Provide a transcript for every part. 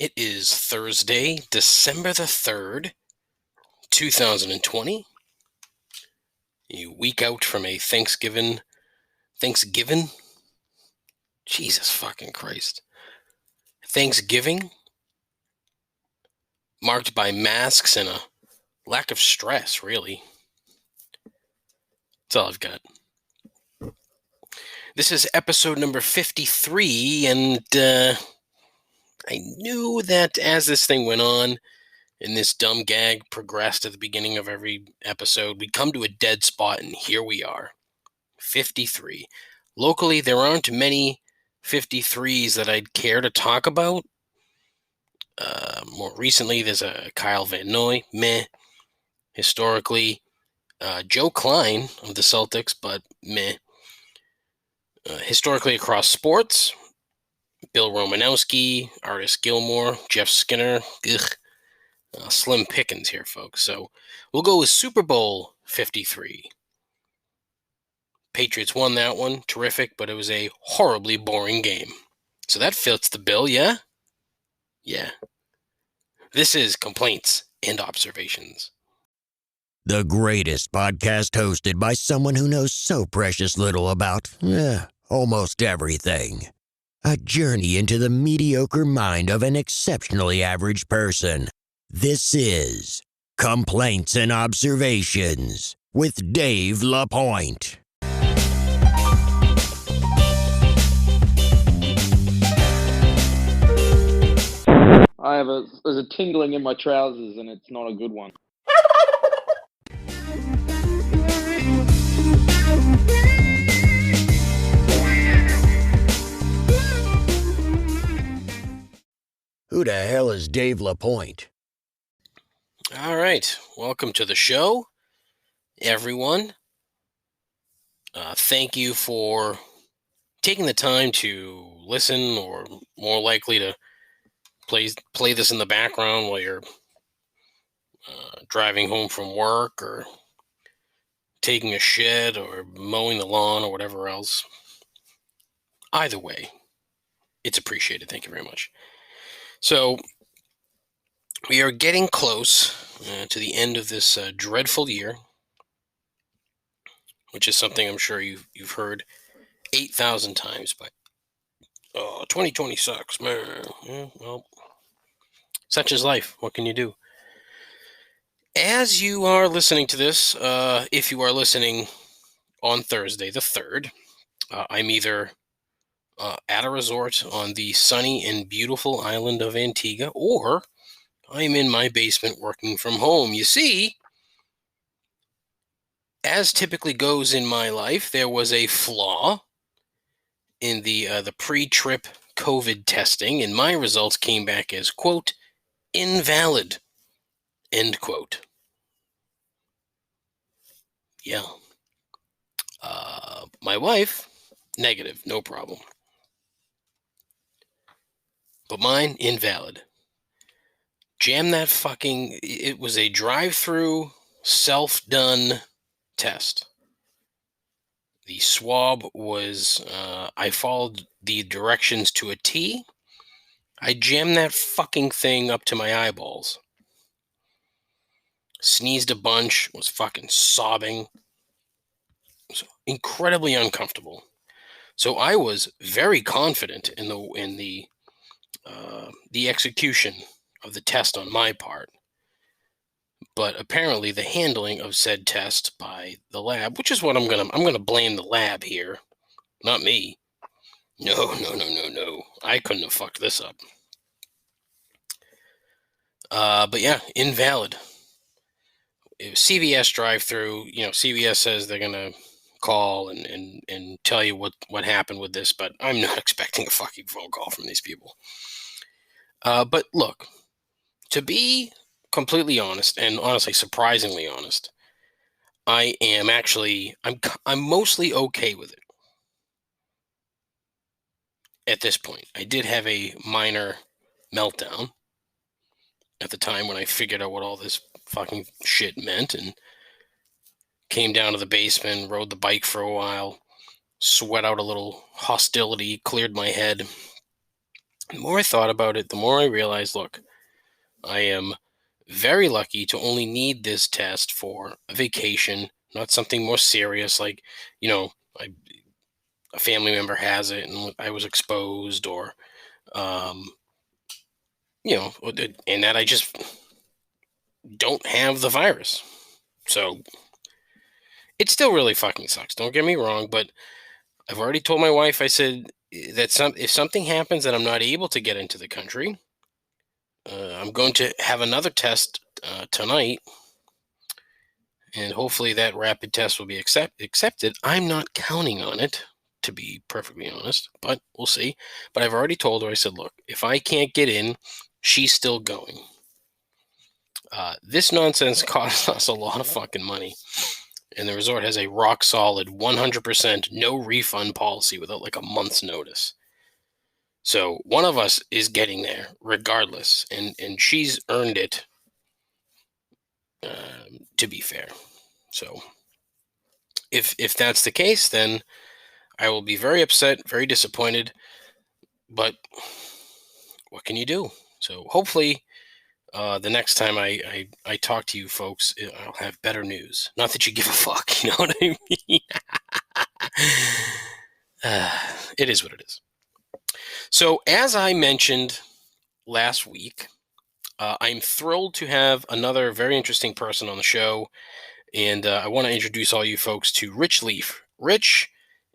It is Thursday, December the 3rd, 2020. A week out from a Thanksgiving? Jesus fucking Christ. Thanksgiving, marked by masks and a lack of stress, really. That's all I've got. This is episode number 53, and I knew that as this thing went on, and this dumb gag progressed at the beginning of every episode, we'd come to a dead spot, and here we are. 53. Locally, there aren't many 53s that I'd care to talk about. More recently, there's a Kyle Van Noy, meh. Historically, Joe Klein of the Celtics, but meh. Historically across sports, Bill Romanowski, Artis Gilmore, Jeff Skinner, slim pickings here, folks. So we'll go with Super Bowl 53. Patriots won that one, terrific, but it was a horribly boring game. So that fits the bill, yeah? Yeah. This is Complaints and Observations. The greatest podcast hosted by someone who knows so precious little about almost everything. A journey into the mediocre mind of an exceptionally average person. This is Complaints and Observations with Dave LaPointe. There's a tingling in my trousers and it's not a good one. Who the hell is Dave LaPointe? All right. Welcome to the show, everyone. Thank you for taking the time to listen, or more likely to play this in the background while you're driving home from work, or taking a shit, or mowing the lawn, or whatever else. Either way, it's appreciated. Thank you very much. So, we are getting close to the end of this dreadful year, which is something I'm sure you've heard 8,000 times. But 2020 sucks, man. Yeah, well, such is life. What can you do? As you are listening to this, if you are listening on Thursday the 3rd, I'm either at a resort on the sunny and beautiful island of Antigua, or I'm in my basement working from home. You see, as typically goes in my life, there was a flaw in the pre-trip COVID testing, and my results came back as, quote, invalid, end quote. Yeah. My wife, negative, no problem. But mine, invalid. Jam that fucking... It was a drive-through, self-done test. The swab was... I followed the directions to a T. I jammed that fucking thing up to my eyeballs. Sneezed a bunch, was fucking sobbing. It was incredibly uncomfortable. So I was very confident in the execution of the test on my part. But apparently the handling of said test by the lab, which is what I'm gonna blame the lab here, not me. No. I couldn't have fucked this up. But yeah, invalid. It was CVS drive-through. You know, CVS says they're gonna call and tell you what happened with this, but I'm not expecting a fucking phone call from these people. But look, to be completely honest, and honestly surprisingly honest, I am actually I'm mostly okay with it at this point. I did have a minor meltdown at the time when I figured out what all this fucking shit meant, and came down to the basement, rode the bike for a while, sweat out a little hostility, cleared my head, The more I thought about it, the more I realized, look, I am very lucky to only need this test for a vacation, not something more serious like, you know, I, a family member has it and I was exposed, or, um, and that I just don't have the virus. So it still really fucking sucks. Don't get me wrong, but I've already told my wife, I said that if something happens that I'm not able to get into the country, I'm going to have another test tonight, and hopefully that rapid test will be accepted. I'm not counting on it, to be perfectly honest, but we'll see. But I've already told her, I said, look, if I can't get in, she's still going. This nonsense costs us a lot of fucking money. And the resort has a rock solid 100% no refund policy without like a month's notice. So one of us is getting there regardless, and she's earned it, to be fair. So if that's the case, then I will be very upset, very disappointed, but what can you do? So hopefully the next time I talk to you folks, I'll have better news. Not that you give a fuck, you know what I mean? It is what it is. So as I mentioned last week, I'm thrilled to have another very interesting person on the show, and I want to introduce all you folks to Rich Leaf. Rich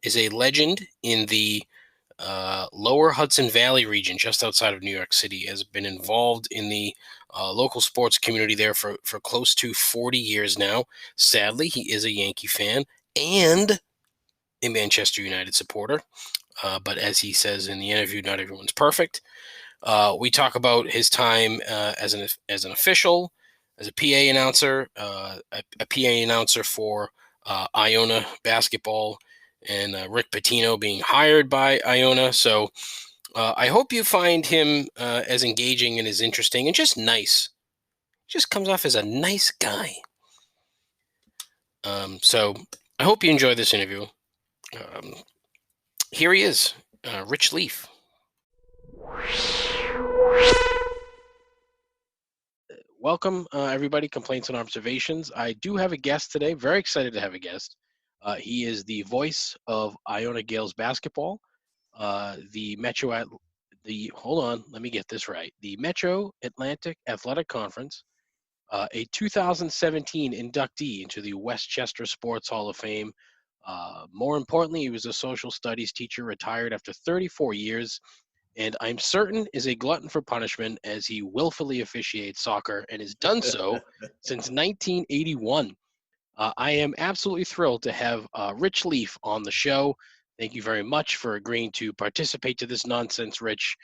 is a legend in the lower Hudson Valley region, just outside of New York City, has been involved in the local sports community there for close to 40 years now. Sadly, he is a Yankee fan and a Manchester United supporter. But as he says in the interview, not everyone's perfect. We talk about his time as an official, as a PA announcer, a PA announcer for Iona Basketball, and Rick Pitino being hired by Iona. So I hope you find him as engaging and as interesting and just nice. Just comes off as a nice guy. So I hope you enjoy this interview. Here he is, Rich Leaf. Welcome, everybody. Complaints and observations. I do have a guest today. Very excited to have a guest. He is the voice of Iona Gales basketball. Hold on, let me get this right. The Metro Atlantic Athletic Conference, a 2017 inductee into the Westchester Sports Hall of Fame. More importantly, he was a social studies teacher, retired after 34 years, and I'm certain is a glutton for punishment as he willfully officiates soccer and has done so since 1981. I am absolutely thrilled to have Rich Leaf on the show. Thank you very much for agreeing to participate to this nonsense, Rich.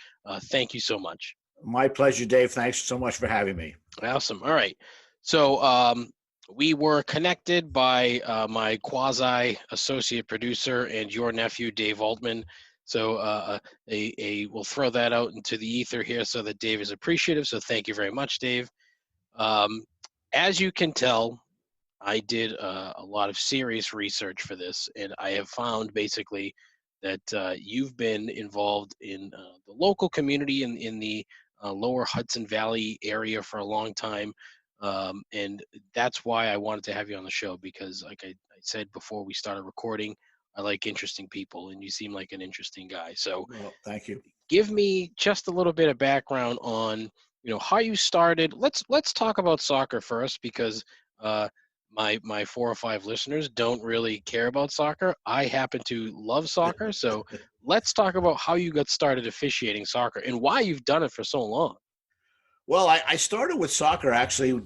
Thank you so much. My pleasure, Dave. Thanks so much for having me. Awesome. All right. So we were connected by my quasi-associate producer and your nephew, Dave Altman. So we'll throw that out into the ether here so that Dave is appreciative. So thank you very much, Dave. As you can tell, I did a lot of serious research for this, and I have found basically that you've been involved in the local community in the lower Hudson Valley area for a long time. And that's why I wanted to have you on the show, because like I said before we started recording, I like interesting people, and you seem like an interesting guy. So Well, thank you. give me just a little bit of background on, how you started. Let's talk about soccer first, because my 4 or 5 listeners don't really care about soccer. I happen to love soccer. So let's talk about how you got started officiating soccer and why you've done it for so long. Well, I started with soccer actually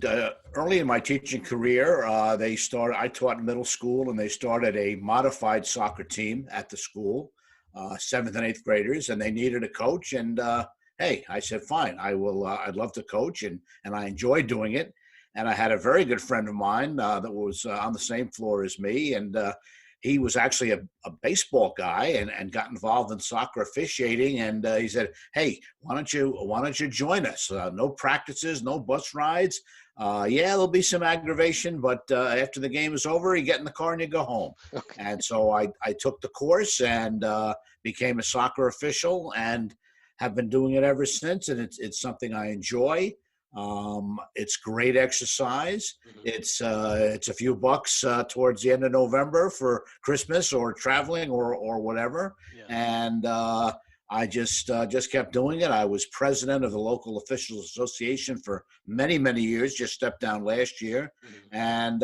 early in my teaching career. I taught middle school, and they started a modified soccer team at the school, 7th and 8th graders, and they needed a coach. And hey, I said, fine, I will. I'd love to coach, and I enjoyed doing it. And I had a very good friend of mine that was on the same floor as me, and he was actually a baseball guy and got involved in soccer officiating. And he said, "Hey, why don't you join us? No practices, no bus rides. Yeah, there'll be some aggravation, but after the game is over, you get in the car and you go home." Okay. And so I took the course and became a soccer official. And have been doing it ever since, and it's something I enjoy. It's great exercise. It's a few bucks towards the end of November for Christmas or traveling or whatever. Yeah. And I just kept doing it. I was president of the local officials association for many, many years. Just stepped down last year. And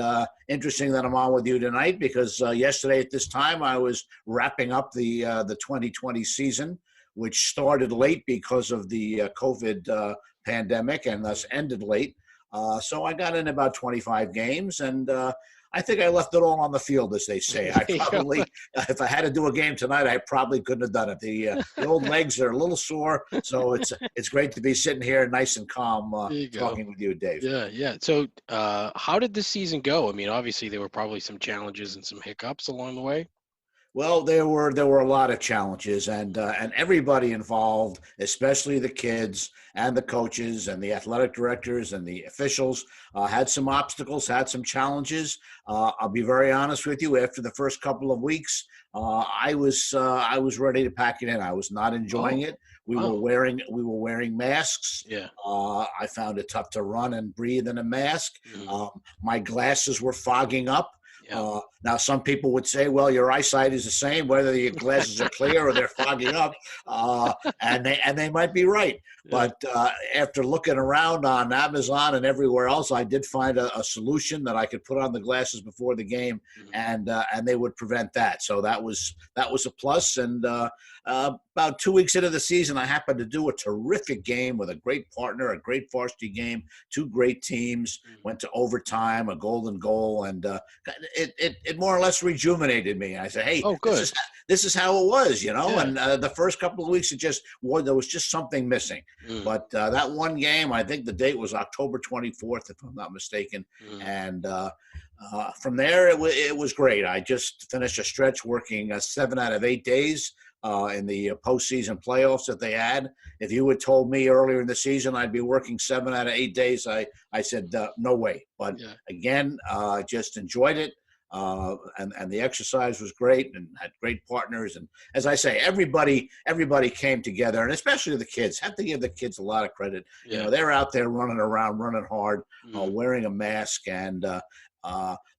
interesting that I'm on with you tonight because yesterday at this time I was wrapping up the 2020 season, which started late because of the COVID pandemic and thus ended late. So I got in about 25 games, and I think I left it all on the field, as they say. I probably, if I had to do a game tonight, I probably couldn't have done it. The old legs are a little sore, so it's great to be sitting here nice and calm talking with you, Dave. Yeah. So how did this season go? I mean, obviously there were probably some challenges and some hiccups along the way. Well, there were a lot of challenges, and everybody involved, especially the kids and the coaches and the athletic directors and the officials, had some obstacles, had some challenges. I'll be very honest with you. After the first couple of weeks, I was ready to pack it in. I was not enjoying it. We were wearing masks. Yeah. I found it tough to run and breathe in a mask. My glasses were fogging up. Yeah. Now, some people would say, well, your eyesight is the same, whether your glasses are clear or they're fogging up, and they might be right. Yeah. But after looking around on Amazon and everywhere else, I did find a solution that I could put on the glasses before the game, and they would prevent that. So that was a plus. And about 2 weeks into the season, I happened to do a terrific game with a great partner, a great varsity game, two great teams, went to overtime, a golden goal, and it more or less rejuvenated me. I said, hey, this is how it was, you know. Yeah. And the first couple of weeks, there was just something missing. But that one game, I think the date was October 24th, if I'm not mistaken. And from there, it was great. I just finished a stretch working 7 out of 8 days in the postseason playoffs that they had. If you had told me earlier in the season I'd be working 7 out of 8 days, I said, no way. But again, just enjoyed it. And the exercise was great and had great partners. And as I say, everybody came together, and especially the kids. Have to give the kids a lot of credit. Yeah. You know, they're out there running around, running hard, wearing a mask, and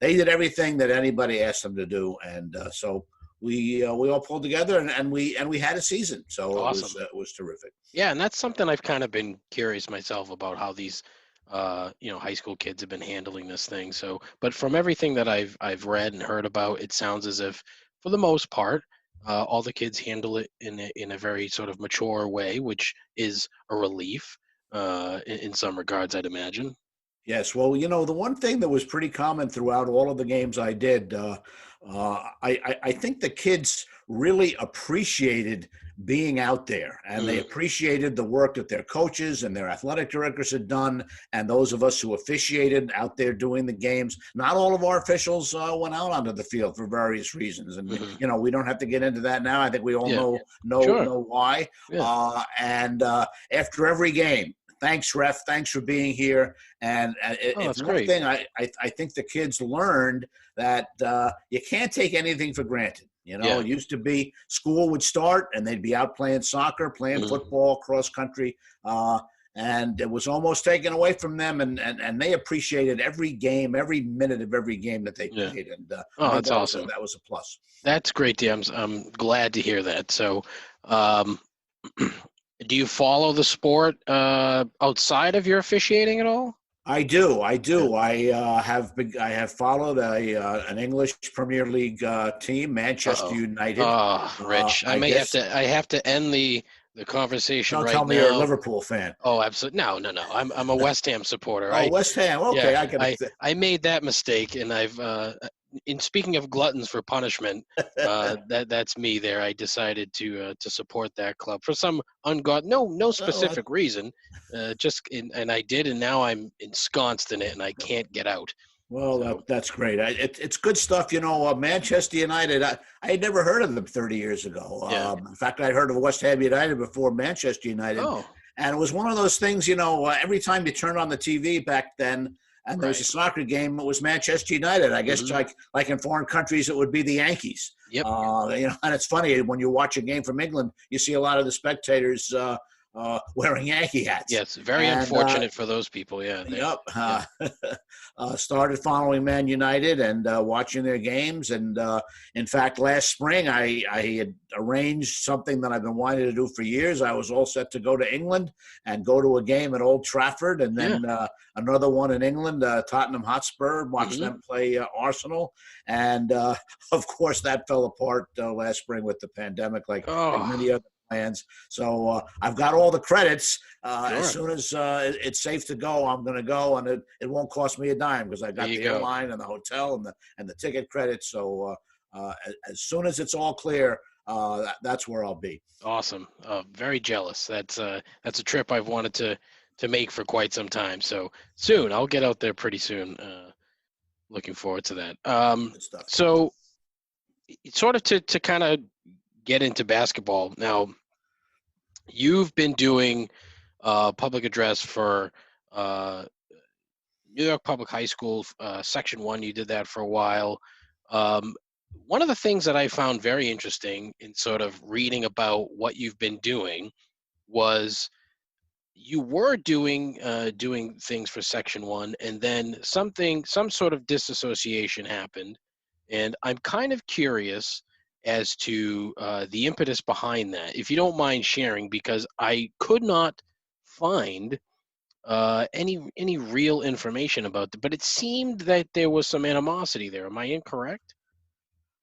they did everything that anybody asked them to do. And so we all pulled together and we had a season. So awesome. It was terrific. Yeah, and that's something I've kind of been curious myself about, how these high school kids have been handling this thing. So, but from everything that I've read and heard about, it sounds as if, for the most part, all the kids handle it in a very sort of mature way, which is a relief in some regards, I'd imagine. Yes. Well, you know, the one thing that was pretty common throughout all of the games I did, I think the kids really appreciated being out there, and they appreciated the work that their coaches and their athletic directors had done, and those of us who officiated out there doing the games. Not all of our officials went out onto the field for various reasons, and you know, we don't have to get into that now. I think we all know why. Yeah. And after every game, thanks, ref. Thanks for being here. And it's one thing I think the kids learned, that you can't take anything for granted. You know, It used to be school would start and they'd be out playing soccer, playing football, cross country, and it was almost taken away from them. And they appreciated every game, every minute of every game that they played. And that's awesome. That was a plus. That's great, Dan. I'm glad to hear that. So, do you follow the sport outside of your officiating at all? I do. I have followed an English Premier League team, Manchester United. Oh, Rich, I have to end the conversation right now. Don't tell me you're a Liverpool fan. Oh, absolutely. No. I'm a West Ham supporter. West Ham. Okay, yeah, I made that mistake, and I've. In speaking of gluttons for punishment, that's me there. I decided to support that club for some no specific reason, and I did, and now I'm ensconced in it, and I can't get out. Well, that's great. It's good stuff. You know, Manchester United, I had never heard of them 30 years ago. In fact, I'd heard of West Ham United before Manchester United. And it was one of those things, you know, every time you turned on the TV back then, and there was a Right. soccer game. It was Manchester United. I guess Mhm. like in foreign countries, it would be the Yankees. Yep. And it's funny when you watch a game from England, you see a lot of the spectators wearing Yankee hats. Yes. Very And unfortunate for those people. Yeah. Yep. Yeah. Started following Man United and watching their games. And in fact, last spring, I had arranged something that I've been wanting to do for years. I was all set to go to England and go to a game at Old Trafford, and Yeah. then another one in England, Tottenham Hotspur, watch Mhm. them play Arsenal. And of course, that fell apart last spring with the pandemic, like Oh, many other plans. So I've got all the credits. As sure. soon as it's safe to go, I'm going to go, and it won't cost me a dime because I There got you the go. airline and the hotel and the ticket credits. So as soon as it's all clear, that's where I'll be. Awesome. Very jealous. That's a trip I've wanted to make for quite some time. So soon, I'll get out there pretty soon. Looking forward to that. Good stuff. So sort of to kind of get into basketball now. You've been doing public address for uh, New York Public High School, Section 1. You did that for a while. Um, one of the things that I found very interesting in sort of reading about what you've been doing was you were doing things for Section 1, and then some sort of disassociation happened. And I'm kind of curious as to the impetus behind that, if you don't mind sharing, because I could not find any real information about it. But it seemed that there was some animosity there. Am I incorrect?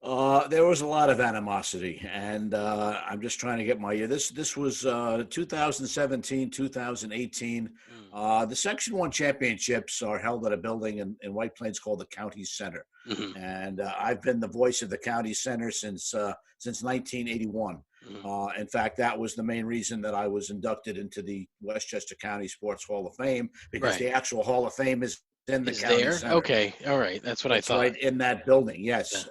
There was a lot of animosity, and I'm just trying to get my year. This was 2017, 2018. Mm. The Section 1 championships are held at a building in White Plains called the County Center. Hmm. And I've been the voice of the County Center since 1981. Hmm. In fact, that was the main reason that I was inducted into the Westchester County Sports Hall of Fame, because Right. the actual Hall of Fame is in the Is County there? Center. Okay. All right. That's what I It's thought. right in that building. Yeah. Yes.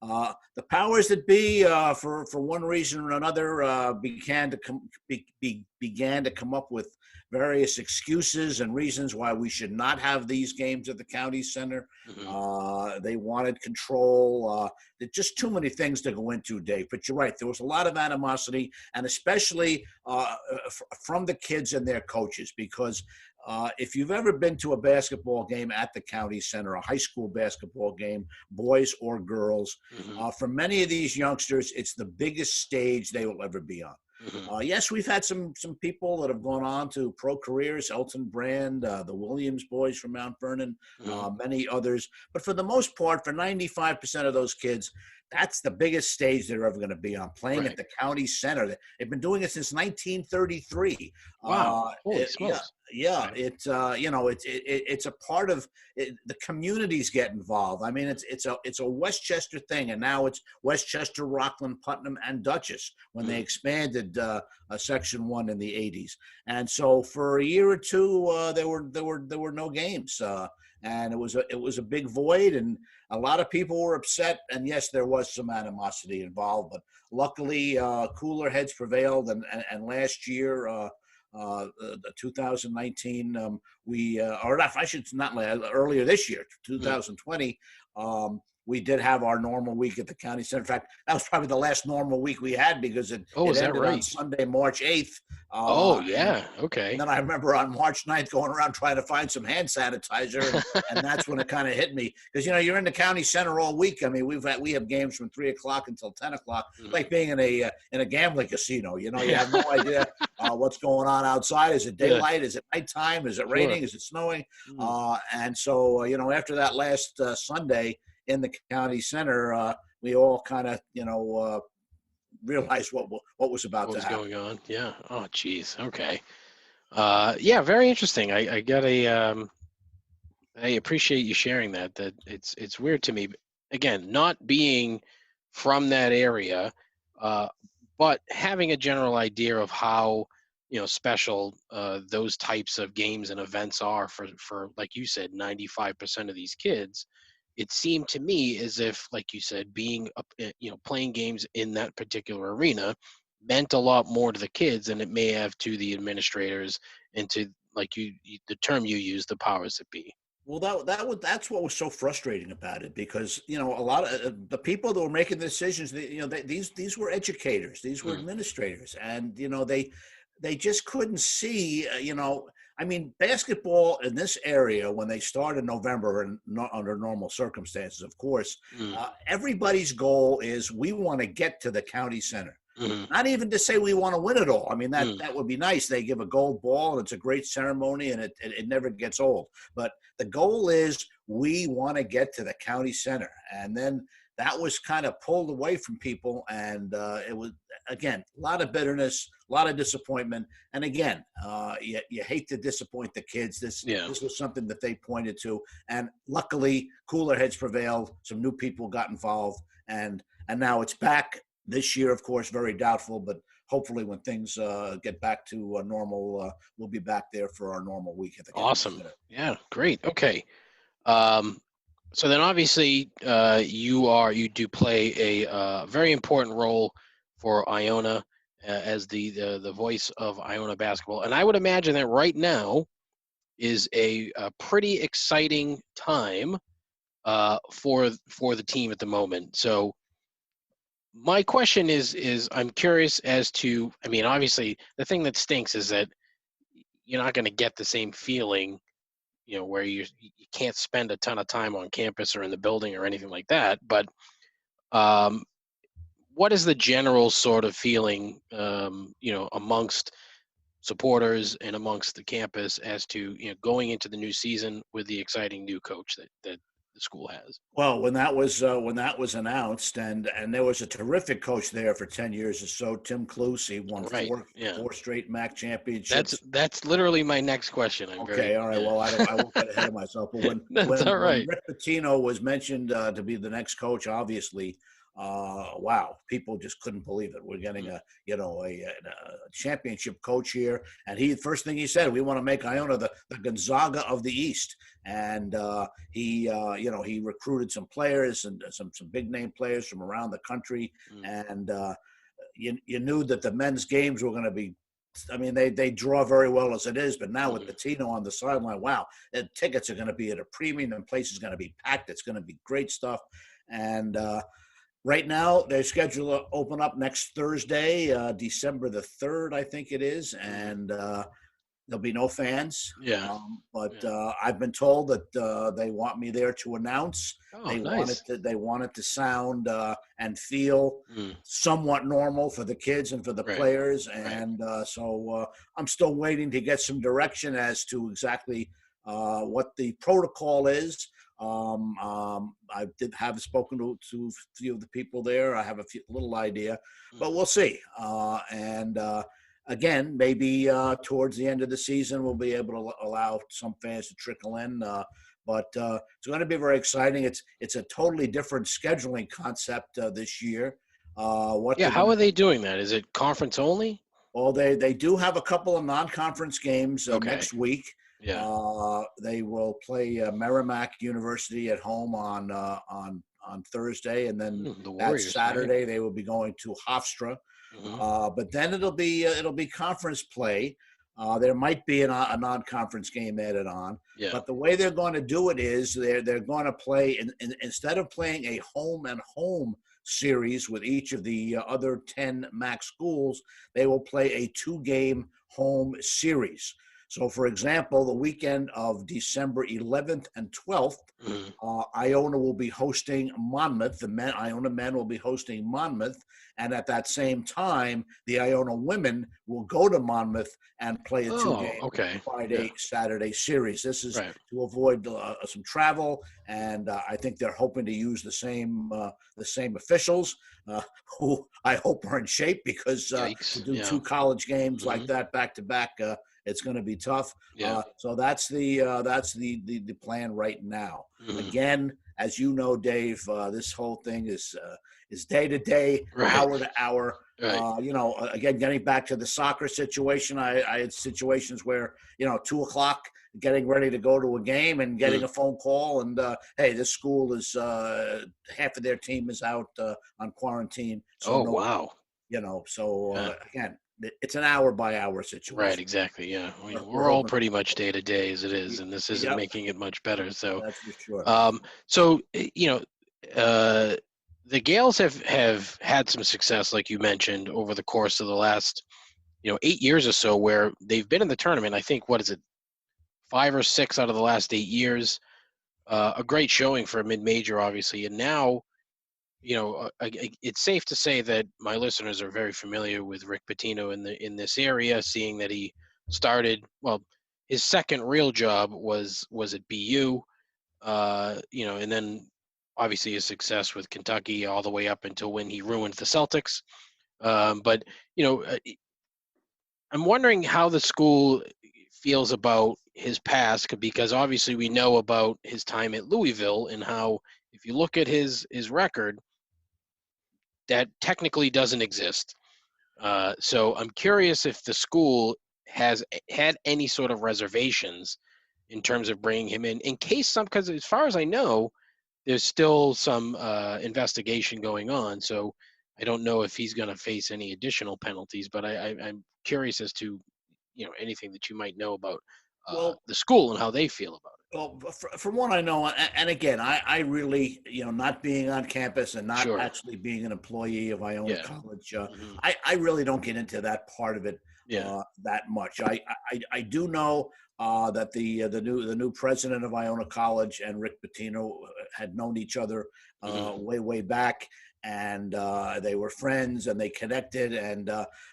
The powers that be, for one reason or another, began to come up with various excuses and reasons why we should not have these games at the county center. Hmm. They wanted control. There's just too many things to go into, Dave. But you're right. There was a lot of animosity, and especially from the kids and their coaches, because if you've ever been to a basketball game at the county center, a high school basketball game, boys or girls, Hmm. for many of these youngsters, it's the biggest stage they will ever be on. Hmm. Yes, we've had some people that have gone on to pro careers, Elton Brand, the Williams boys from Mount Vernon, Hmm. many others. But for the most part, for 95% of those kids, that's the biggest stage they're ever going to be on, playing at Right. the county center. They've been doing it since 1933. Wow. Holy Yeah, smokes. yeah. Okay. It's a part of it, the communities get involved. I mean, it's a Westchester thing, and now it's Westchester, Rockland, Putnam, and Dutchess when they Mhm. expanded Section 1 in the 80s. And so for a year or two, there were no games, and it was a big void, and a lot of people were upset. And yes, there was some animosity involved, but luckily, cooler heads prevailed. And last year, the 2019, or not, I should not, earlier this year, Mhm. 2020, we did have our normal week at the county center. In fact, that was probably the last normal week we had, because Oh, it is that ended on right? Sunday, March 8th. Oh, And yeah. Okay. then I remember on March 9th going around trying to find some hand sanitizer, and that's when it kind of hit me, because you're in the county center all week. I mean, we have games from 3 o'clock until 10 o'clock, like Mhm. being in a gambling casino. You have no idea what's going on outside. Is it Yeah. daylight? Is it nighttime? Is it Sure. raining? Is it snowing? Mm. And so after that last Sunday in the county center, we all kind of realized what was about What to was happen. going on? Yeah. Oh, geez. Okay. Yeah. Very interesting. I got I appreciate you sharing that. That it's weird to me. Again, not being from that area, uh, but having a general idea of how special those types of games and events are for like you said, 95% of these kids. It seemed to me as if, like you said, being up, playing games in that particular arena meant a lot more to the kids than it may have to the administrators and to like the term you use, the powers that be. Well, that's what was so frustrating about it, because a lot of the people that were making the decisions, these were educators, these were Mm. administrators, and they just couldn't see. I mean, basketball in this area, when they start in November and not under normal circumstances, of course, Mm. everybody's goal is we want to get to the county center. Mm-hmm. Not even to say we want to win it all. I mean, that Mm. that would be nice. They give a gold ball, and it's a great ceremony, and it never gets old. But the goal is we want to get to the county center. And then that was kind of pulled away from people. And it was, again, a lot of bitterness, a lot of disappointment. And again, you hate to disappoint the kids. This was something that they pointed to. And luckily, cooler heads prevailed. Some new people got involved. And now it's back. This year, of course, very doubtful, but hopefully when things get back to normal, we'll be back there for our normal week at the county Awesome. center. Yeah, great. Okay. So then obviously you do play a very important role for Iona as the voice of Iona basketball. And I would imagine that right now is a pretty exciting time for the team at the moment. So my question is I'm curious as to, I mean, obviously the thing that stinks is that you're not going to get the same feeling, where you can't spend a ton of time on campus or in the building or anything like that. But what is the general sort of feeling, amongst supporters and amongst the campus as to, going into the new season with the exciting new coach that the school has? Well, when that was announced, and there was a terrific coach there for 10 years or so, Tim Cluse. He won Right. four straight MAC championships. That's literally my next question. Okay, all right. Well, I won't get ahead of myself. But when all right. Rick Pitino was mentioned to be the next coach, obviously, wow, people just couldn't believe it. We're getting a championship coach here, and first thing he said, we want to make Iona the Gonzaga of the East. And he recruited some players and some big name players from around the country, and you knew that the men's games were going to be. I mean, they draw very well as it is, but now with Pitino on the sideline, wow, the tickets are going to be at a premium, and place is going to be packed. It's going to be great stuff, and right now they're scheduled to open up next Thursday, December the 3rd, I think it is, and there'll be no fans. Yeah. But I've been told that they want me there to announce. Oh, they nice. want it to sound and feel somewhat normal for the kids and for the players. And so I'm still waiting to get some direction as to exactly what the protocol is. I have spoken to a few of the people there. I have a little idea, but we'll see. Again, maybe towards the end of the season, we'll be able to allow some fans to trickle in. But it's going to be very exciting. It's a totally different scheduling concept this year. How are they doing that? Is it conference only? Well, they do have a couple of non-conference games next week. Yeah. They will play Merrimack University at home on Thursday, and then that Saturday they will be going to Hofstra. But then it'll be conference play. There might be a non-conference game added on. Yeah. But the way they're going to do it is they're going to play instead of playing a home and home series with each of the other 10 MAC schools, they will play a 2-game home series. So, for example, the weekend of December 11th and 12th, Iona will be hosting Monmouth. Iona men will be hosting Monmouth. And at that same time, the Iona women will go to Monmouth and play a 2-game Friday-Saturday series. This is to avoid some travel. And I think they're hoping to use the same officials who I hope are in shape, because to do 2 college games like that back-to-back, it's going to be tough. Yeah. So that's the plan right now. Again, as you know, Dave, this whole thing is day to day, hour to hour. Again, getting back to the soccer situation, I had situations where 2:00, getting ready to go to a game and getting a phone call, and hey, this school is half of their team is out on quarantine. So wow. Again, it's an hour by hour Right, situation. exactly. Yeah, We're we're all hoping. pretty much day to day as it is, and this isn't Yep, making it much better. So, that's for sure. um, so uh, the Gales have had some success, like you mentioned, over the course of the last 8 years or so, where they've been in the tournament. I think what is it, 5 or 6 out of the last 8 years. A great showing for a mid-major, obviously, and now it's safe to say that my listeners are very familiar with Rick Pitino in this area, seeing that he started his second real job was at BU, and then obviously his success with Kentucky all the way up until when he ruined the Celtics. But I'm wondering how the school feels about his past, because obviously we know about his time at Louisville and how, if you look at his record, that technically doesn't exist. So I'm curious if the school has had any sort of reservations in terms of bringing him in case because as far as I know, there's still some investigation going on. So I don't know if he's going to face any additional penalties, but I'm curious as to anything that you might know about Well, the school and how they feel about it. Well, from what I know, and again, I really, not being on campus and not Sure. actually being an employee of Iona Yeah. College, Hmm. I really don't get into that part of it Yeah. that much. I do know that the new president of Iona College and Rick Pitino had known each other Hmm. way back, and they were friends and they connected. And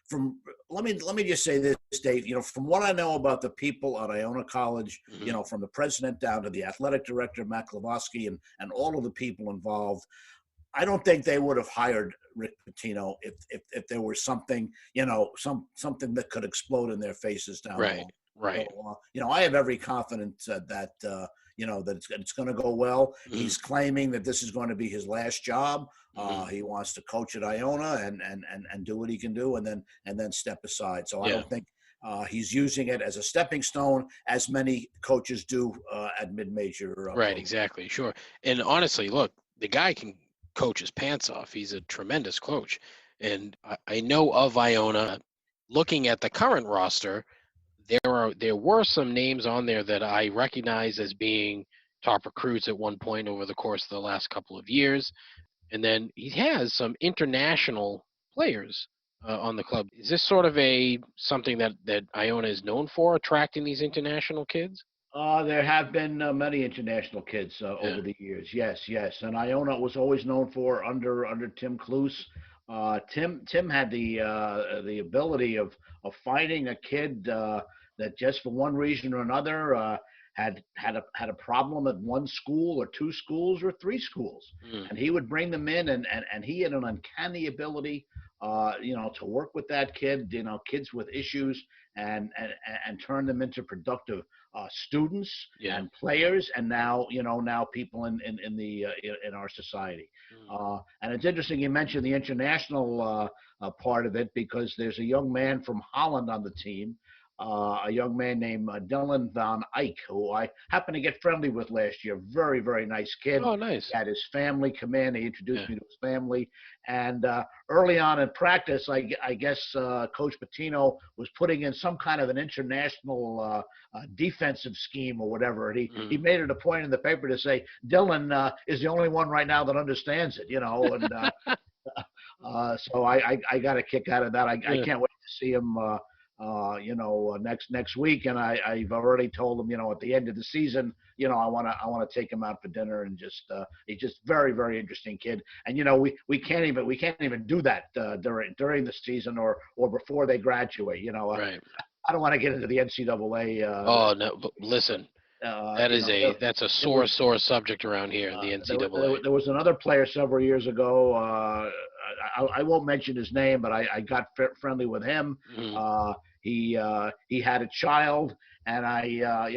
from let me just say this, Dave. From what I know about the people at Iona College, Hmm. from the president down to the athletic director, Matt Klavosky, and all of the people involved, I don't think they would have hired Rick Pitino if there was something, something that could explode in their faces down the Right. line. Right. So, I have every confidence that it's going to go well. Hmm. He's claiming that this is going to be his last job. Hmm. He wants to coach at Iona and do what he can do, and then step aside. So I Yeah. don't think he's using it as a stepping stone, as many coaches do at mid-major Right, programs. exactly. Sure. And honestly, look, the guy can coach his pants off. He's a tremendous coach. And I know of Iona, looking at the current roster, there were some names on there that I recognize as being top recruits at one point over the course of the last couple of years. And then he has some international players on the club. Is this sort of a something that Iona is known for, attracting these international kids? There have been many international kids Yeah. over the years. Yes, yes, and Iona was always known for under Tim Kluse. Tim had the ability of finding a kid that just for one reason or another had a problem at one school or two schools or three schools, Mm. and he would bring them in, and he had an uncanny ability, to work with that kid, kids with issues, and turn them into productive students Yeah. and players, and now people in our society. Mm. And it's interesting you mentioned the international part of it, because there's a young man from Holland on the team. A young man named Dylan Van Eyck, who I happened to get friendly with last year. Very, very nice kid. Oh, nice. He had his family come in. He introduced Yeah. me to his family. And early on in practice, I guess Coach Pitino was putting in some kind of an international defensive scheme or whatever. And he Mm. made it a point in the paper to say Dylan is the only one right now that understands it, and so I got a kick out of that. I Yeah. can't wait to see him. Next week, and I've already told him, at the end of the season, I want to take him out for dinner, and he's just very, very interesting kid. And we can't even do that during the season or before they graduate. Right. I don't want to get into the NCAA. Oh no, but listen, that's a There was sore subject around here in the NCAA. there was another player several years ago. I won't mention his name, but I got friendly with him. Mm. He had a child, and I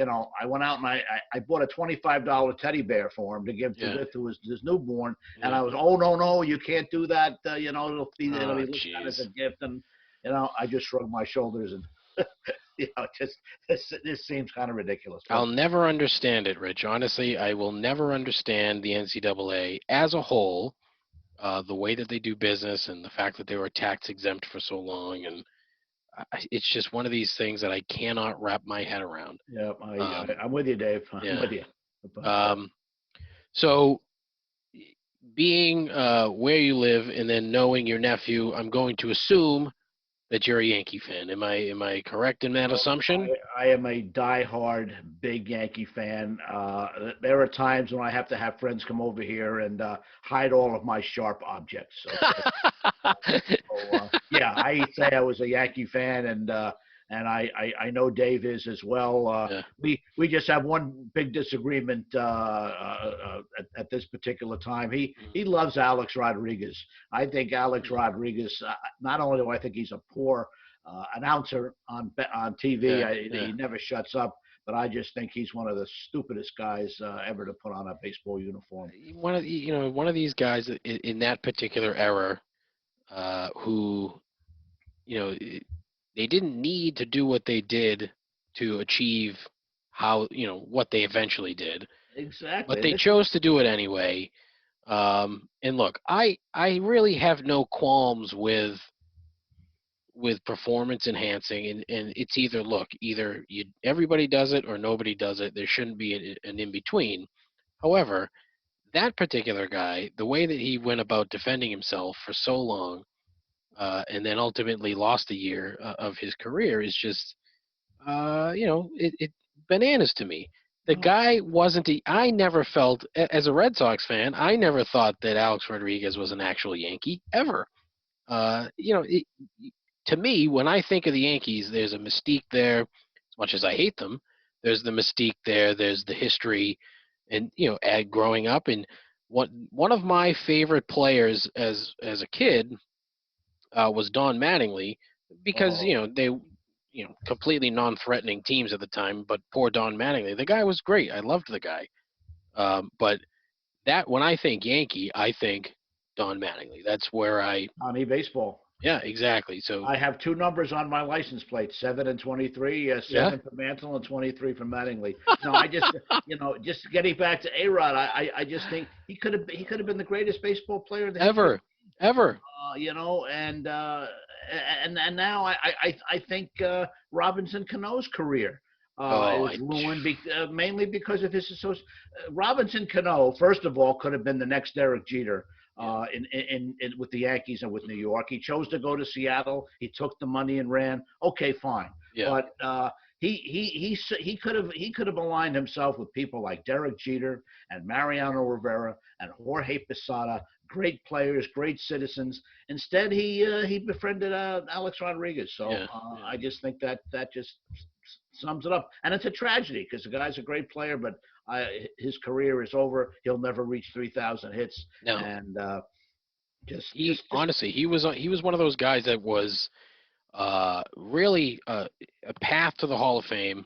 went out and I bought a $25 teddy bear for him to give Yeah. to his newborn, and Yeah. I was, oh, no, you can't do that. It'll Oh, be looked at as a jeez. gift, and I just shrugged my shoulders and just this seems kind of ridiculous. I'll never understand it, Rich. Honestly, I will never understand the NCAA as a whole, the way that they do business and the fact that they were tax exempt for so long. And it's just one of these things that I cannot wrap my head around. Yeah, Um, I'm with you, Dave. I'm yeah. with you. But, So being where you live and then knowing your nephew, I'm going to assume that you're a Yankee fan. Am I correct in that assumption? I am a diehard big Yankee fan. There are times when I have to have friends come over here and hide all of my sharp objects. Okay? Yeah, I say I was a Yankee fan, and I know Dave is as well. Yeah. We just have one big disagreement at this particular time. He loves Alex Rodriguez. I think Alex Rodriguez. Not only do I think he's a poor announcer on TV, he never shuts up. But I just think he's one of the stupidest guys ever to put on a baseball uniform. One of these guys in that particular era, who they didn't need to do what they did to achieve what they eventually did, but Exactly. they chose to do it anyway. And look, I really have no qualms with performance enhancing, and it's either everybody does it or nobody does it. There shouldn't be an in between. However, that particular guy, the way that he went about defending himself for so long, and then ultimately lost a year of his career is just, it bananas to me. The guy wasn't. I never felt, as a Red Sox fan, I never thought that Alex Rodriguez was an actual Yankee ever. Uh, you know, it, to me, when I think of the Yankees, there's a mystique there. As much as I hate them, there's the mystique there. There's the history, and growing up, and one of my favorite players as a kid was Don Mattingly, because they completely non-threatening teams at the time, but poor Don Mattingly, the guy was great. I loved the guy, but that when I think Yankee, I think Don Mattingly. That's where Tommy Baseball. yeah, exactly. So I have two numbers on my license plate: 7 and 23. 7 for Mantle and 23 for Mattingly. No, I just just getting back to A-Rod, I just think he could have been the greatest baseball player in the history. ever. And now I think Robinson Cano's career is ruined mainly because of his association. Robinson Cano, first of all, could have been the next Derek Jeter in with the Yankees and with New York. He chose to go to Seattle. He took the money and ran. Okay, fine. Yeah. But he could have aligned himself with people like Derek Jeter and Mariano Rivera and Jorge Posada, great players, great citizens. Instead, he befriended Alex Rodriguez. So I just think that just sums it up. And it's a tragedy because the guy's a great player, but his career is over. He'll never reach 3,000 hits. No. And honestly, he was one of those guys that was really a path to the Hall of Fame.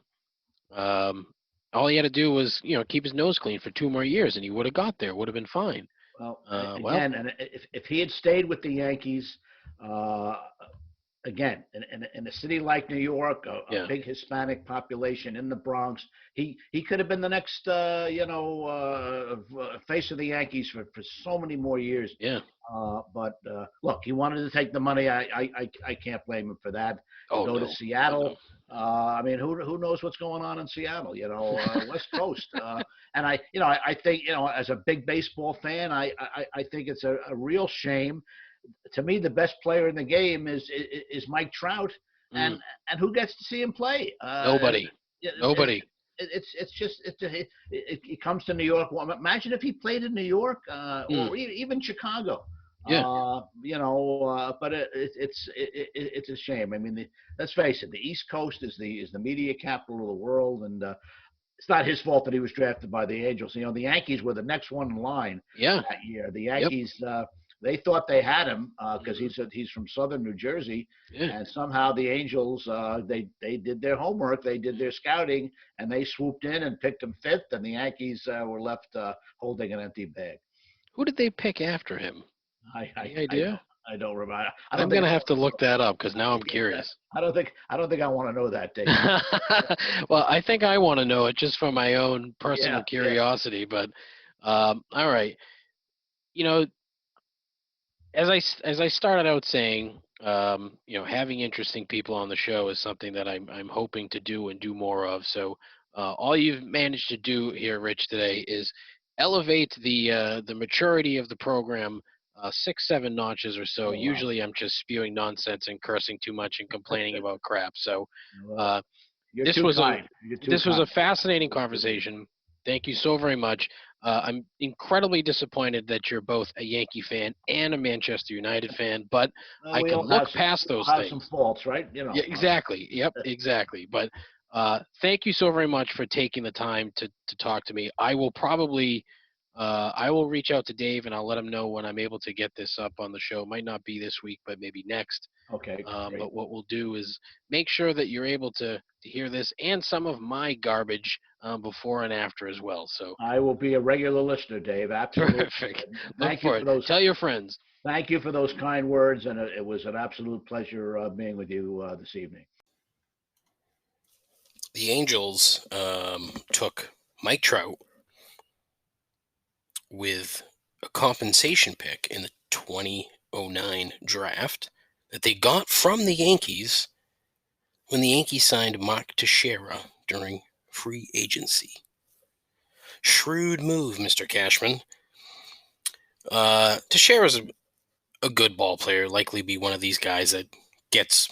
All he had to do was keep his nose clean for 2 more years, and he would have got there. Would have been fine. Well, again, and if he had stayed with the Yankees, again, in a city like New York, a big Hispanic population in the Bronx, he could have been the next, face of the Yankees for so many more years. Yeah. But look, he wanted to take the money. I can't blame him for that. Go to Seattle. I mean, who knows what's going on in Seattle? West Coast. And I think as a big baseball fan, I think it's a real shame. To me, the best player in the game is Mike Trout, and who gets to see him play? Nobody. Nobody. It comes to New York. Well, imagine if he played in New York or even Chicago. Yeah. But it's a shame. I mean, let's face it. The East Coast is the media capital of the world, and it's not his fault that he was drafted by the Angels. The Yankees were the next one in line that year. The Yankees. They thought they had him because he's from southern New Jersey, and somehow the Angels they did their homework, they did their scouting, and they swooped in and picked him 5th, and the Yankees were left holding an empty bag. Who did they pick after him? Any idea? I don't remember. I'm going to have to look that up because now I'm curious. I don't think I want to know that, Dave. Well, I think I want to know it just for my own personal curiosity. But all right, as I started out saying, having interesting people on the show is something that I'm hoping to do and do more of. So all you've managed to do here, Rich, today is elevate the maturity of the program 6-7 notches or so. Oh, wow. Usually I'm just spewing nonsense and cursing too much and complaining about crap. So Well, you're this too was kind. You're too this was kind. a fascinating conversation. Thank you so very much. I'm incredibly disappointed that you're both a Yankee fan and a Manchester United fan, but I We can all have look past we all those have some things. faults, right? Yeah, exactly. Yep, exactly. But thank you so very much for taking the time to talk to me. I will probably I will reach out to Dave and I'll let him know when I'm able to get this up on the show. Might not be this week, but maybe next. Okay, great. But what we'll do is make sure that you're able to hear this and some of my garbage before and after as well. So I will be a regular listener, Dave. Absolutely. terrific. Look Thank you for for it. those. Tell your friends. Thank you for those kind words, and it was an absolute pleasure being with you this evening. The Angels took Mike Trout with a compensation pick in the 2009 draft that they got from the Yankees when the Yankees signed Mark Teixeira during free agency. Shrewd move, Mr. Cashman. Teixeira's a good ball player, likely be one of these guys that gets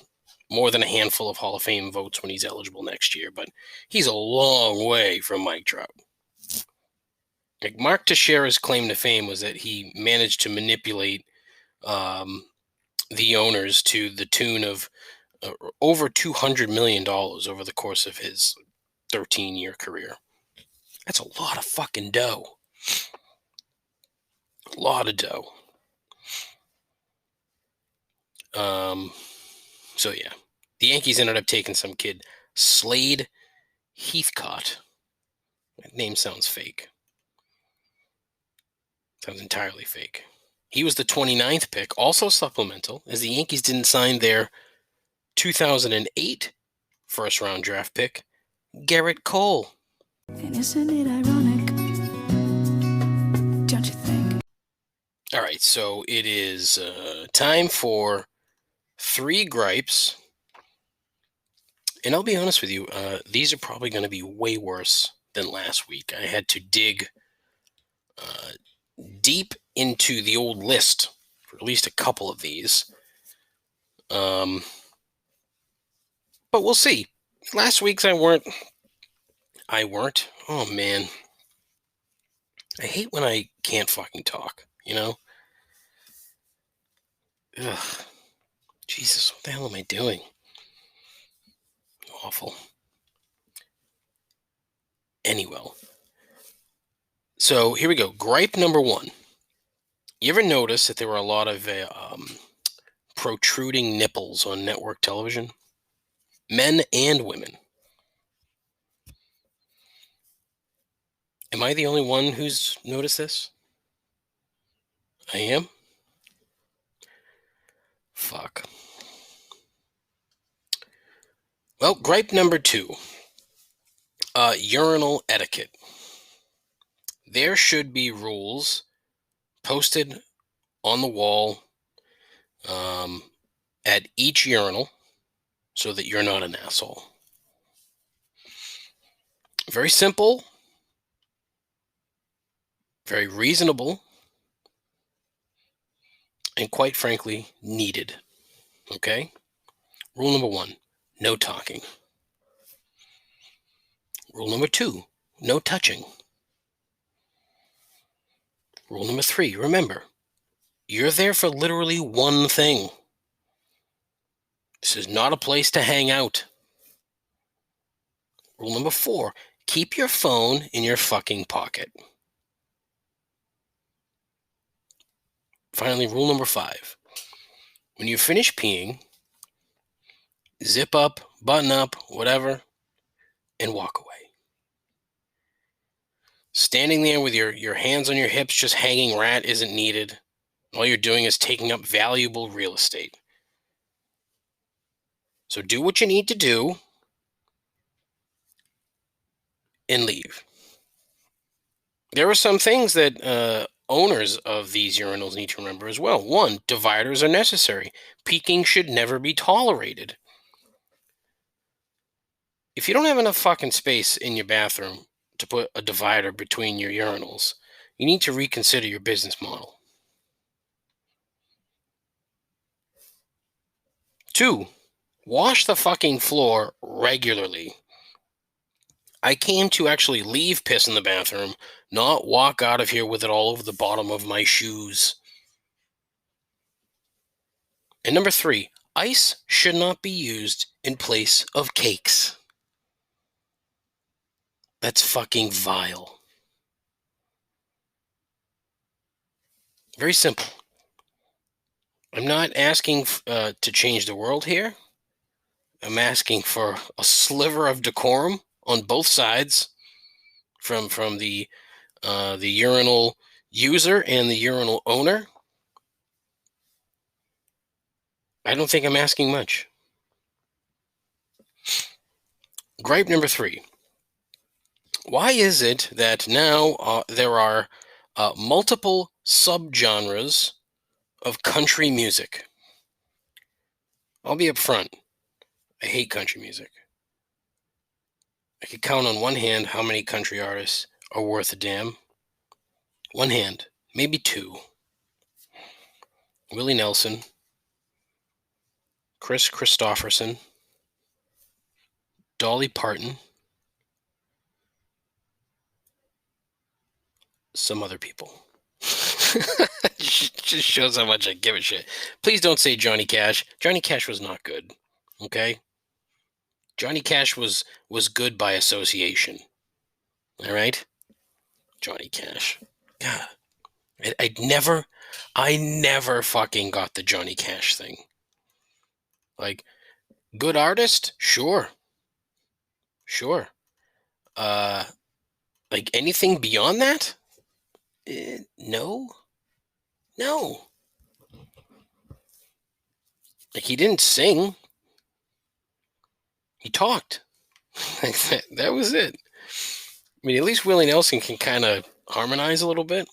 more than a handful of Hall of Fame votes when he's eligible next year, but he's a long way from Mike Trout. Like Mark Teixeira's claim to fame was that he managed to manipulate the owners to the tune of over $200 million over the course of his 13-year career. That's a lot of fucking dough. A lot of dough. So yeah, the Yankees ended up taking some kid, Slade Heathcott. That name sounds fake. Sounds entirely fake. He was the 29th pick, also supplemental, as the Yankees didn't sign their 2008 first-round draft pick, Garrett Cole. And isn't it ironic? Don't you think? All right, so it is time for 3 gripes. And I'll be honest with you, these are probably going to be way worse than last week. I had to dig deep into the old list for at least a couple of these. But we'll see. Last week's I weren't. Oh, man. I hate when I can't fucking talk, you know? Ugh. Jesus, what the hell am I doing? Awful. Anyway. So here we go. Gripe number 1. You ever notice that there were a lot of protruding nipples on network television? Men and women. Am I the only one who's noticed this? I am? Fuck. Well, gripe number 2. Urinal etiquette. There should be rules posted on the wall at each urinal so that you're not an asshole. Very simple, very reasonable, and quite frankly, needed. Okay? Rule number 1, no talking. Rule number 2, no touching. Rule number 3, remember, you're there for literally one thing. This is not a place to hang out. Rule number 4, keep your phone in your fucking pocket. Finally, rule number 5, when you finish peeing, zip up, button up, whatever, and walk away. Standing there with your hands on your hips just hanging rat isn't needed. All you're doing is taking up valuable real estate. So do what you need to do and leave. There are some things that owners of these urinals need to remember as well. 1, dividers are necessary. Peeking should never be tolerated. If you don't have enough fucking space in your bathroom to put a divider between your urinals, you need to reconsider your business model. 2, wash the fucking floor regularly. I came to actually leave piss in the bathroom, not walk out of here with it all over the bottom of my shoes. And number 3, ice should not be used in place of cakes. That's fucking vile. Very simple. I'm not asking to change the world here. I'm asking for a sliver of decorum on both sides, from the urinal user and the urinal owner. I don't think I'm asking much. Gripe number 3. Why is it that now there are multiple subgenres of country music? I'll be upfront. I hate country music. I could count on one hand how many country artists are worth a damn. One hand, maybe 2. Willie Nelson, Chris Christopherson, Dolly Parton, some other people. Just shows how much I give a shit. Please don't say Johnny Cash. Johnny Cash was not good. Okay? Johnny Cash was good by association. All right? Johnny Cash. God. I never fucking got the Johnny Cash thing. Like, good artist? Sure. Like anything beyond that? No. Like, he didn't sing. He talked. That was it. I mean, at least Willie Nelson can kind of harmonize a little bit.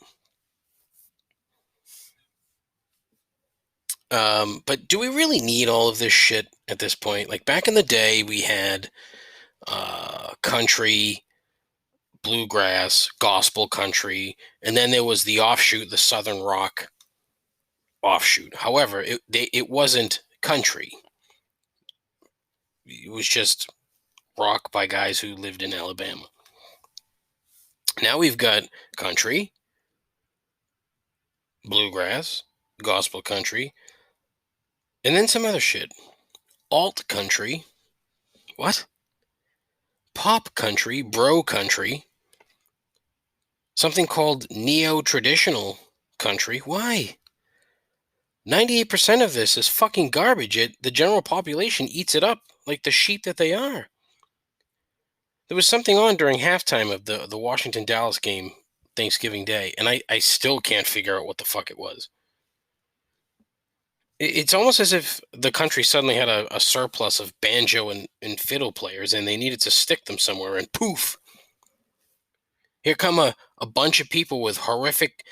But do we really need all of this shit at this point? Like, back in the day, we had country, bluegrass, gospel country, and then there was the offshoot, the Southern rock offshoot. However, it wasn't country. It was just rock by guys who lived in Alabama. Now we've got country, bluegrass, gospel country, and then some other shit. Alt country. What? Pop country, bro country. Something called neo-traditional country. Why? 98% of this is fucking garbage. The general population eats it up like the sheep that they are. There was something on during halftime of the Washington-Dallas game Thanksgiving Day, and I still can't figure out what the fuck it was. It's almost as if the country suddenly had a surplus of banjo and fiddle players, and they needed to stick them somewhere, and poof! Here come a bunch of people with horrific,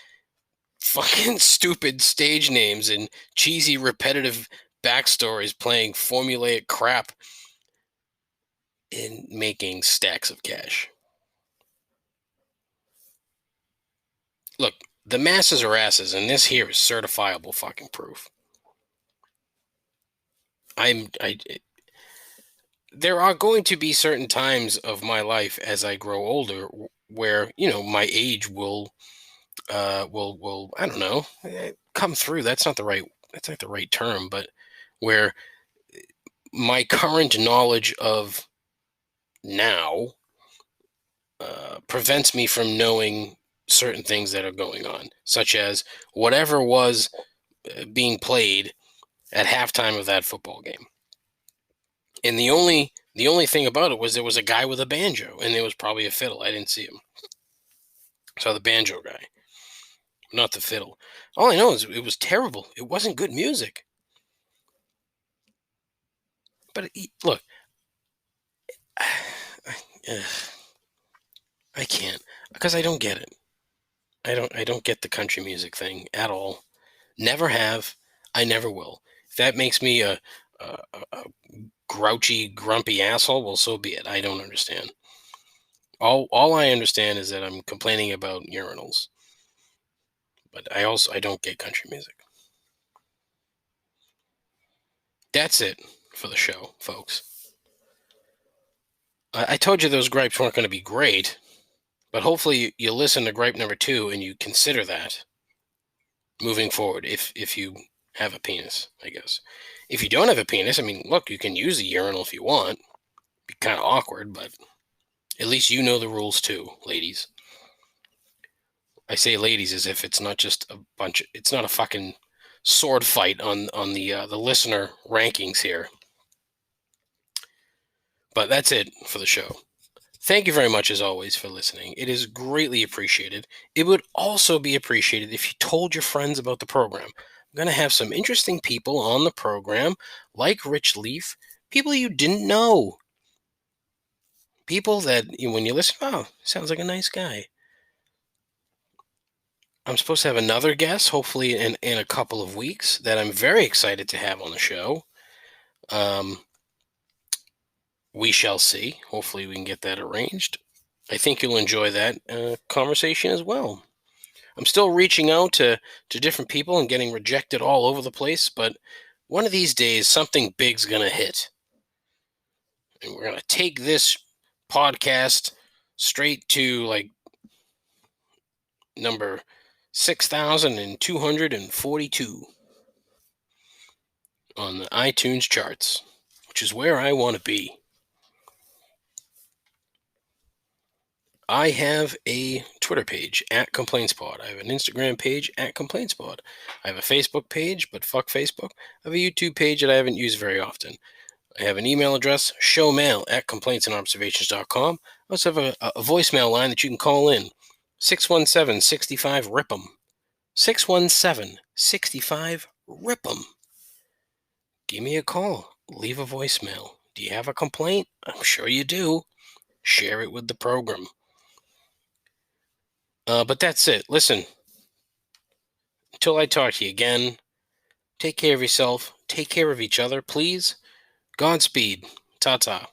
fucking stupid stage names and cheesy, repetitive backstories playing formulaic crap and making stacks of cash. Look, the masses are asses, and this here is certifiable fucking proof. There are going to be certain times of my life as I grow older where, my age will I don't know, come through. That's not the right term, but where my current knowledge of now prevents me from knowing certain things that are going on, such as whatever was being played at halftime of that football game. And the only thing about it was there was a guy with a banjo, and there was probably a fiddle. I didn't see him. Saw the banjo guy, not the fiddle. All I know is it was terrible. It wasn't good music. But look, I can't, because I don't get it. I don't get the country music thing at all. Never have. I never will. If that makes me a grouchy, grumpy asshole, well, so be it. I don't understand. All I understand is that I'm complaining about urinals. But I don't get country music. That's it for the show, folks. I told you those gripes weren't going to be great, but hopefully you listen to gripe number 2 and you consider that moving forward if you have a penis, I guess. If you don't have a penis, I mean, look, you can use a urinal if you want. Be kind of awkward, but at least you know the rules too, ladies. I say ladies as if it's not just it's not a fucking sword fight on the listener rankings here. But that's it for the show. Thank you very much, as always, for listening. It is greatly appreciated. It would also be appreciated if you told your friends about the program. I'm going to have some interesting people on the program, like Rich Leaf, people you didn't know. People that, when you listen, oh, sounds like a nice guy. I'm supposed to have another guest, hopefully in a couple of weeks, that I'm very excited to have on the show. We shall see. Hopefully we can get that arranged. I think you'll enjoy that conversation as well. I'm still reaching out to different people and getting rejected all over the place, but one of these days something big's going to hit. And we're going to take this podcast straight to like number 6,242 on the iTunes charts, which is where I want to be. I have a Twitter page at ComplaintsPod. I have an Instagram page at ComplaintsPod. I have a Facebook page, but fuck Facebook. I have a YouTube page that I haven't used very often. I have an email address, showmail@complaintsandobservations.com. I also have a voicemail line that you can call in, 617-65-RIP'em. 617-65-RIP'em. Give me a call. Leave a voicemail. Do you have a complaint? I'm sure you do. Share it with the program. But that's it. Listen, until I talk to you again, take care of yourself. Take care of each other, please. Godspeed. Ta-ta.